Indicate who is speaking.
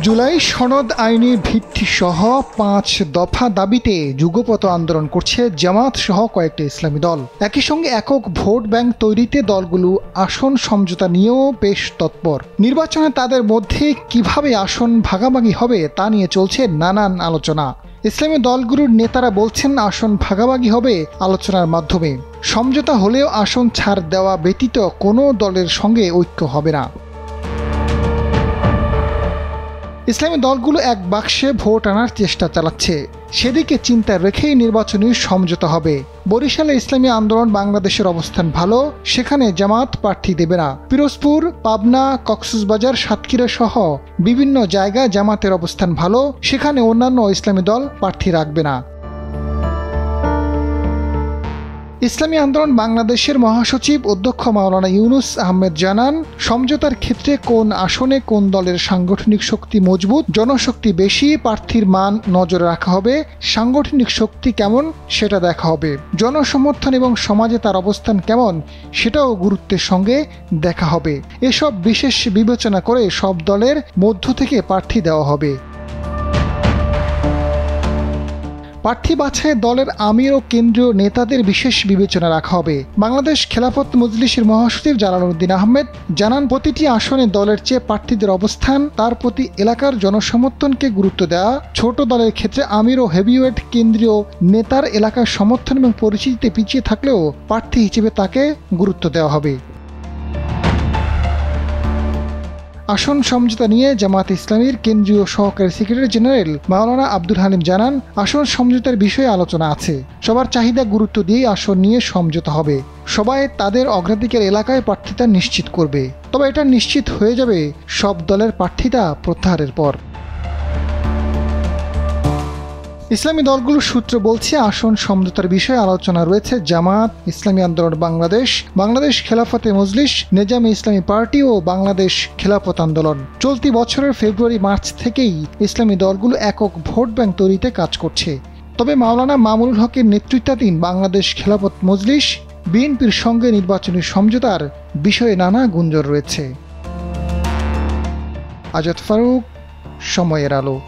Speaker 1: জুলাই সনদ আইনের ভিত্তি সহ ৫ দফা দাবিতে যুগপৎ আন্দোলন করছে জামাত সহ কয়েকটি ইসলামী দল। একই সঙ্গে একক ভোট ব্যাংক তৈরিতে দলগুলো আসন সমঝোতা নিয়েও বেশ তৎপর। নির্বাচনে তাদের মধ্যে কিভাবে আসন ভাগাভাগি হবে তা নিয়ে চলছে নানান আলোচনা। ইসলামী দলগুলোর নেতারা বলছেন আসন ভাগাভাগি হবে আলোচনার মাধ্যমে। সমঝোতা হলেও আসন ছাড় দেওয়া ব্যতীত কোনো দলের সঙ্গে ঐক্য হবে না। ইসলামী দলগুলো এক বাক্সে ভোট আনার চেষ্টা চালাচ্ছে, সেদিকে চিন্তা রেখেই নির্বাচনী সমঝোতা হবে। বরিশালে ইসলামী আন্দোলন বাংলাদেশের অবস্থান ভালো, সেখানে জামাত প্রার্থী দেবে না। পিরোজপুর, পাবনা, কক্সবাজার, সাতক্ষীরা সহ বিভিন্ন জায়গায় জামাতের অবস্থান ভালো, সেখানে অন্যান্য ইসলামী দল প্রার্থী রাখবে না। ইসলামী আন্দোলন বাংলাদেশের মহাসচিব অধ্যক্ষ মাওলানা ইউনুস আহমেদ জানান, সমঝোতার ক্ষেত্রে কোন আসনে কোন দলের সাংগঠনিক শক্তি মজবুত, জনশক্তি বেশি, প্রার্থীর মান নজরে রাখা হবে, সাংগঠনিক শক্তি কেমন সেটা দেখা হবে, জনসমর্থন এবং সমাজে তার অবস্থান কেমন সেটাও গুরুত্বের সঙ্গে দেখা হবে। এসব বিশেষ বিবেচনা করে সব দলের মধ্য থেকে প্রার্থী দেওয়া হবে। প্রার্থী বাছাই দলের আমির ও কেন্দ্রীয় নেতাদের বিশেষ বিবেচনা রাখা হবে। বাংলাদেশ খেলাফত মজলিসের মহাসচিব জালালউদ্দিন আহমেদ জানান, প্রতিটি আসনে দলের চেয়ে প্রার্থীদের অবস্থান, তার প্রতি এলাকার জনসমর্থনকে গুরুত্ব দেওয়া। ছোট দলের ক্ষেত্রে আমির ও হেভিওয়েট কেন্দ্রীয় নেতার এলাকার সমর্থন এবং পরিচিতিতে পিছিয়ে থাকলেও প্রার্থী হিসেবে তাকে গুরুত্ব দেওয়া হবে। আসন সমঝোতা নিয়ে জামাত ইসলামীর কেন্দ্রীয় সহকারী সেক্রেটারি জেনারেল মাওলানা আব্দুল হালিম জানান, আসন সমঝোতার বিষয়ে আলোচনা আছে। সবার চাহিদা গুরুত্ব দিয়ে আসন নিয়ে সমঝোতা হবে। সবাই তাদের অগ্রাধিকার এলাকায় প্রার্থিতা নিশ্চিত করবে। তবে এটা নিশ্চিত হয়ে যাবে সব দলের প্রার্থিতা প্রত্যাহারের পর। ইসলামী দলগুলোর সূত্র বলছে, আসন সমঝোতার বিষয়ে আলোচনা রয়েছে জামাত, ইসলামী আন্দোলন বাংলাদেশ, বাংলাদেশ খেলাফতে মজলিস, নেজামে ইসলামী পার্টি ও বাংলাদেশ খেলাফত আন্দোলন। চলতি বছরের ফেব্রুয়ারি-মার্চ থেকেই ইসলামী দলগুলো একক ভোট ব্যাংক তৈরিতে কাজ করছে। তবে মাওলানা মামুনুল হকের নেতৃত্বাধীন বাংলাদেশ খেলাফত মজলিস, বিএনপির সঙ্গে নির্বাচনী সমঝোতার বিষয়ে নানা গুঞ্জন রয়েছে। আজাদ ফারুক, সময়ের আলো।